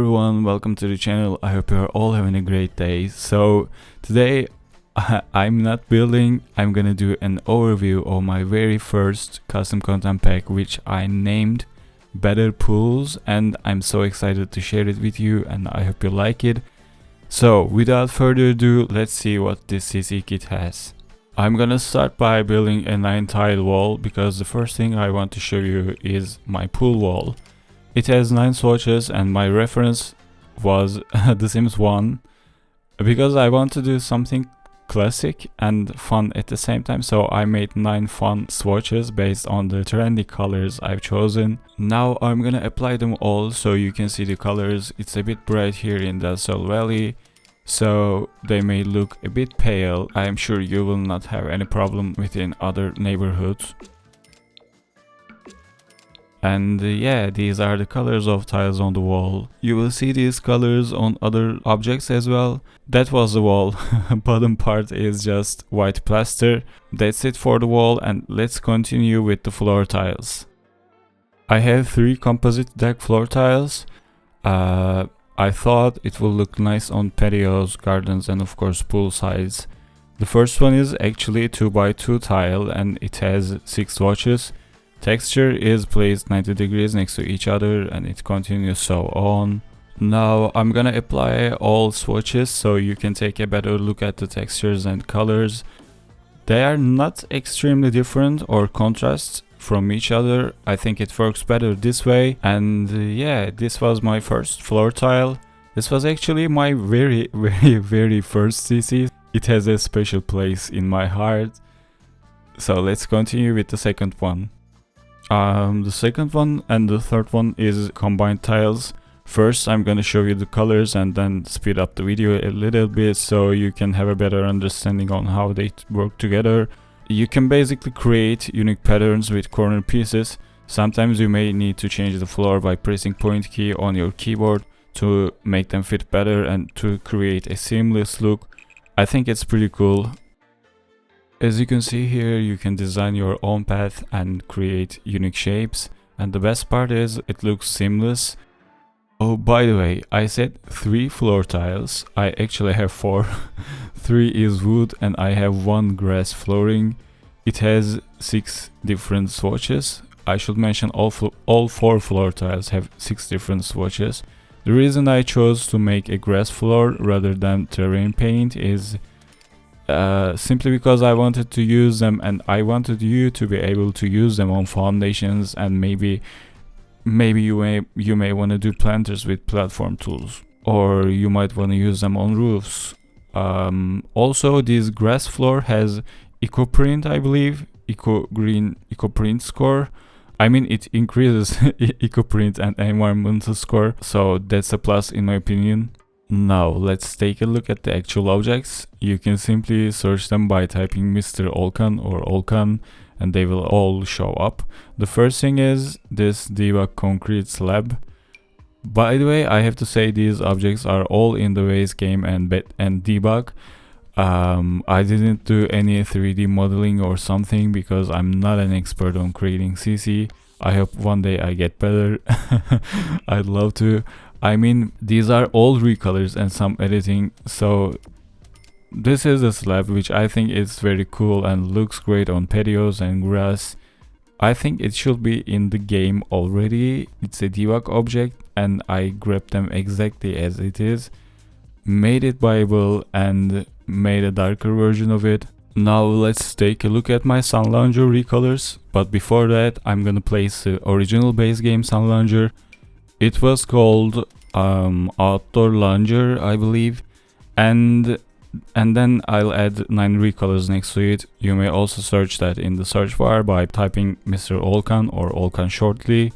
everyone, welcome to the channel. I hope you're all having a great day. So today I'm not building, I'm gonna do an overview of my very first custom content pack, which I named Better Pools, and I'm so excited to share it with you and I hope you like it. So without further ado, let's see what this CC kit has. I'm gonna start by building a 9-tile wall because the first thing I want to show you is my pool wall. It has 9 swatches and my reference was The Sims 1 because I want to do something classic and fun at the same time, so I made 9 fun swatches based on the trendy colors I've chosen. Now I'm gonna apply them all so you can see the colors. It's a bit bright here in Del Sol Valley, so they may look a bit pale. I am sure you will not have any problem within other neighborhoods. And yeah, these are the colors of tiles on the wall. You will see these colors on other objects as well. That was the wall. Bottom part is just white plaster. That's it for the wall, and let's continue with the floor tiles. I have 3 composite deck floor tiles. I thought it will look nice on patios, gardens, and of course pool sides. The first one is actually 2x2 tile and it has 6 swatches. Texture is placed 90 degrees next to each other and it continues so on. Now I'm gonna apply all swatches so you can take a better look at the textures and colors. They are not extremely different or contrast from each other. I think it works better this way. And yeah, this was my first floor tile. This was actually my very first CC. It has a special place in my heart. So let's continue with the second one. The second one and the third one is combined tiles. First I'm gonna show you the colors and then speed up the video a little bit so you can have a better understanding on how they work together. You can basically create unique patterns with corner pieces. Sometimes you may need to change the floor by pressing point key on your keyboard to make them fit better and to create a seamless look. I think it's pretty cool. As you can see here, you can design your own path and create unique shapes, and the best part is it looks seamless. Oh, by the way, I said 3 floor tiles. I actually have 4. 3 is wood and I have 1 grass flooring. It has 6 different swatches. I should mention all 4 floor tiles have 6 different swatches. The reason I chose to make a grass floor rather than terrain paint is simply because I wanted to use them and I wanted you to be able to use them on foundations, and maybe you may want to do planters with platform tools, or you might want to use them on roofs. Also, this grass floor has EcoPrint, I believe, EcoPrint score. I mean, it increases EcoPrint and environmental score, so that's a plus in my opinion. Now let's take a look at the actual objects. You can simply search them by typing Mr. Olkan or Olkan and they will all show up. The first thing is this debug concrete slab. By the way, I have to say these objects are all in the base game and debug. I didn't do any 3D modeling or something because I'm not an expert on creating CC. I hope one day I get better. I'd love to. I mean, these are all recolors and some editing, so this is a slab which I think is very cool and looks great on patios and grass. I think it should be in the game already. It's a debug object and I grabbed them exactly as it is, made it buyable and made a darker version of it. Now let's take a look at my Sun Lounger recolors, but before that I'm gonna place the original base game Sun Lounger. It was called Outdoor Lounger, I believe, and then I'll add 9 recolors next to it. You may also search that in the search bar by typing Mr. Olkan or Olkan shortly.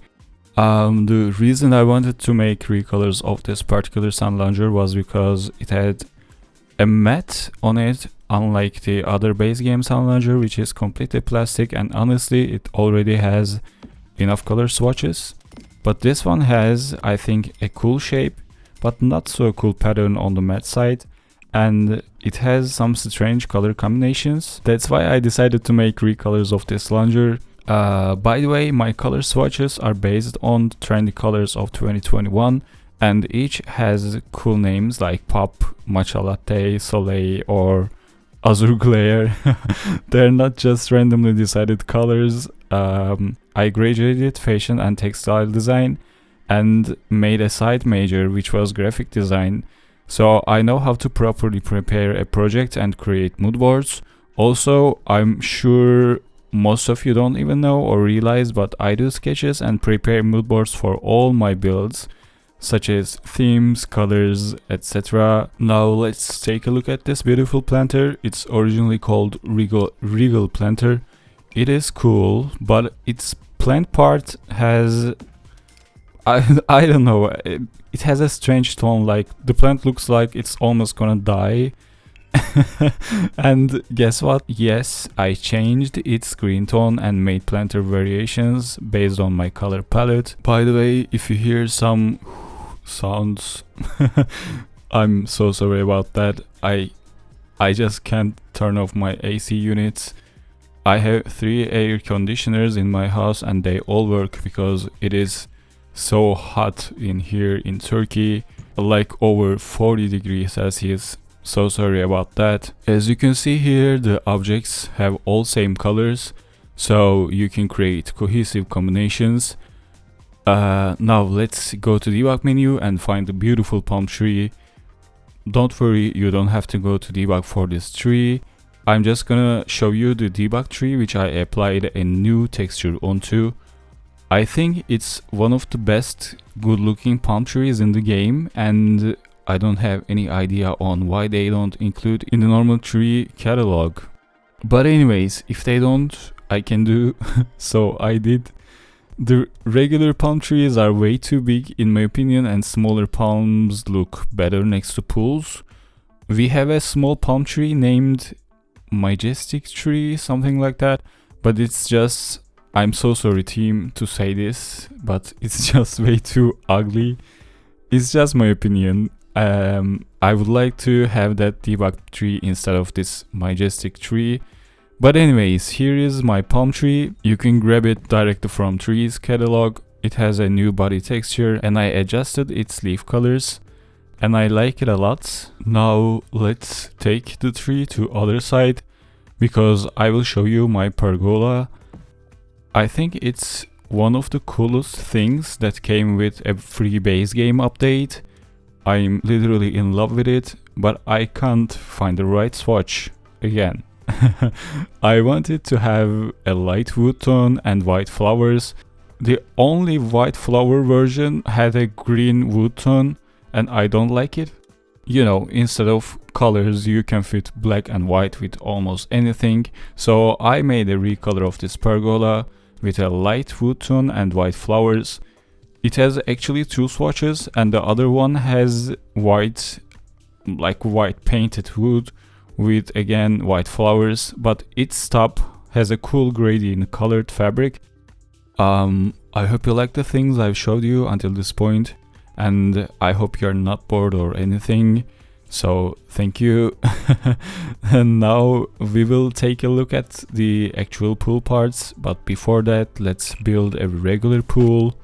The reason I wanted to make recolors of this particular Sun Lounger was because it had a matte on it, unlike the other base game Sun Lounger, which is completely plastic, and honestly it already has enough color swatches. But this one has, I think, a cool shape, but not so cool pattern on the matte side, and it has some strange color combinations. That's why I decided to make recolors of this lounger. By the way, my color swatches are based on trendy colors of 2021. and each has cool names like Pop, Matcha Latte, Soleil, or Azure Glare. They're not just randomly decided colors. I graduated fashion and textile design and made a side major which was graphic design. So I know how to properly prepare a project and create mood boards. Also, I'm sure most of you don't even know or realize, but I do sketches and prepare mood boards for all my builds, such as themes, colors, etc. Now let's take a look at this beautiful planter. It's originally called Regal Planter. It is cool, but its plant part has, I don't know, it has a strange tone. Like the plant looks like it's almost gonna die. And guess what? Yes, I changed its green tone and made planter variations based on my color palette. By the way, if you hear some sounds, I'm so sorry about that. I just can't turn off my AC units. I have 3 air conditioners in my house and they all work because it is so hot in here in Turkey, like over 40 degrees Celsius. So sorry about that. As you can see here, the objects have all same colors, so you can create cohesive combinations. Now let's go to debug menu and find the beautiful palm tree. Don't worry, you don't have to go to debug for this tree. I'm just gonna show you the debug tree which I applied a new texture onto. I think it's one of the best good looking palm trees in the game, and I don't have any idea on why they don't include in the normal tree catalog. But anyways, if they don't, I can do so I did. The regular palm trees are way too big in my opinion, and smaller palms look better next to pools. We have a small palm tree named Majestic Tree, something like that, but it's just, I'm so sorry team to say this, but it's just way too ugly. It's just my opinion. I would like to have that debug tree instead of this majestic tree. But anyways, here is my palm tree. You can grab it directly from trees catalog. It has a new body texture and I adjusted its leaf colors and I like it a lot. Now let's take the tree to other side because I will show you my pergola. I think it's one of the coolest things that came with a free base game update. I'm literally in love with it, but I can't find the right swatch again. I wanted to have a light wood tone and white flowers. The only white flower version had a green wood tone and I don't like it. You know, instead of colors you can fit black and white with almost anything. So I made a recolor of this pergola with a light wood tone and white flowers. It has actually 2 swatches and the other one has white, like white painted wood with again white flowers, but its top has a cool gradient colored fabric. I hope you like the things I've showed you until this point, and I hope you're not bored or anything. So thank you. And now we will take a look at the actual pool parts, but before that let's build a regular pool.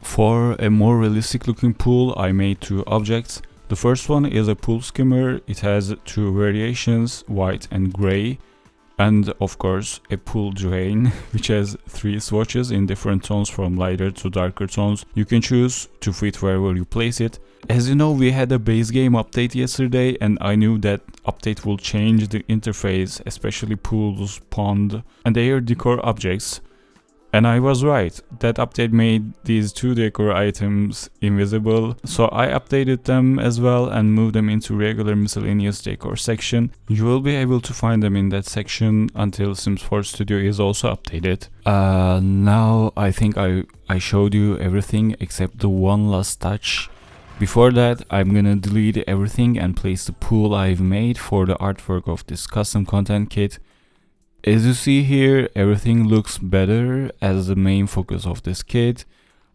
For a more realistic looking pool I made 2 objects. The first one is a pool skimmer. It has 2 variations, white and gray, and of course a pool drain which has 3 swatches in different tones from lighter to darker tones. You can choose to fit wherever you place it. As you know, we had a base game update yesterday and I knew that update will change the interface, especially pools, pond and their decor objects. And I was right, that update made these 2 decor items invisible, so I updated them as well and moved them into regular miscellaneous decor section. You will be able to find them in that section until Sims 4 Studio is also updated. Now I think I showed you everything except the one last touch. Before that, I'm gonna delete everything and place the pool I've made for the artwork of this custom content kit. As you see here, everything looks better as the main focus of this kit,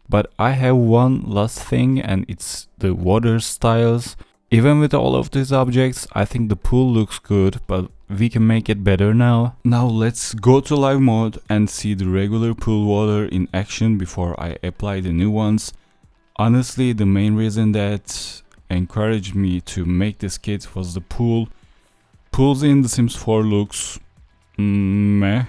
but I have one last thing and it's the water styles. Even with all of these objects, I think the pool looks good, but we can make it better now. Now let's go to live mode and see the regular pool water in action before I apply the new ones. Honestly, the main reason that encouraged me to make this kit was the pool. Pools in The Sims 4 looks meh.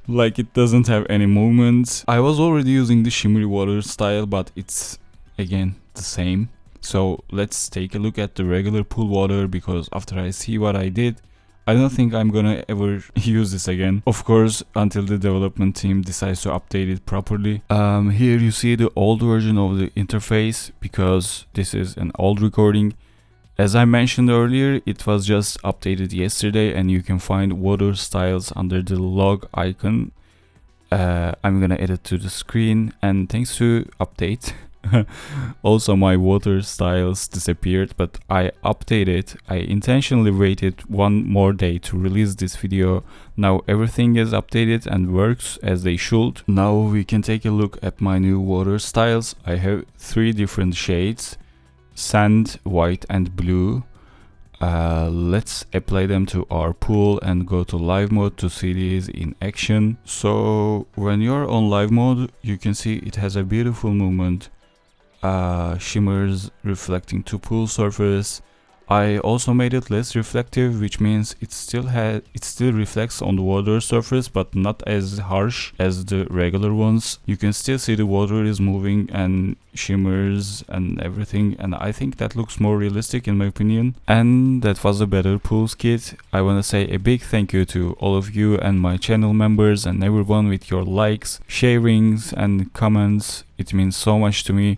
Like it doesn't have any movement. I was already using the shimmery water style, but it's again the same. So let's take a look at the regular pool water, because after I see what I did, I don't think I'm gonna ever use this again. Of course, until the development team decides to update it properly. Here you see the old version of the interface, because this is an old recording. As I mentioned earlier, it was just updated yesterday, and you can find water styles under the log icon. I'm gonna add it to the screen, and thanks to update, also my water styles disappeared, but I updated. I intentionally waited one more day to release this video. Now everything is updated and works as they should. Now we can take a look at my new water styles. I have 3 different shades: sand, white and blue. Let's apply them to our pool and go to live mode to see these in action. So when you're on live mode, you can see it has a beautiful movement, shimmers reflecting to pool surface. I also made it less reflective, which means it still reflects on the water surface, but not as harsh as the regular ones. You can still see the water is moving and shimmers and everything, and I think that looks more realistic in my opinion. And that was a better pools kit. I want to say a big thank you to all of you and my channel members and everyone with your likes, sharings and comments. It means so much to me.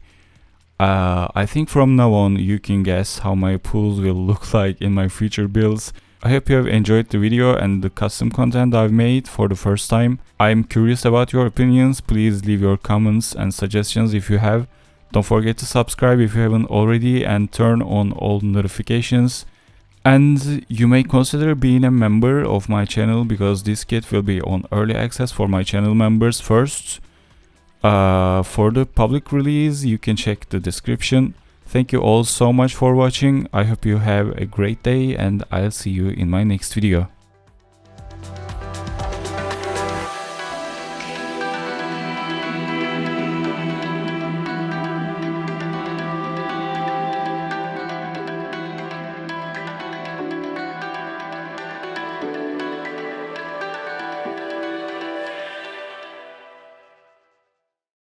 I think from now on you can guess how my pools will look like in my future builds. I hope you have enjoyed the video and the custom content I've made for the first time. I'm curious about your opinions. Please leave your comments and suggestions if you have. Don't forget to subscribe if you haven't already and turn on all notifications. And you may consider being a member of my channel, because this kit will be on early access for my channel members first. For the public release, you can check the description. Thank you all so much for watching. I hope you have a great day, and I'll see you in my next video.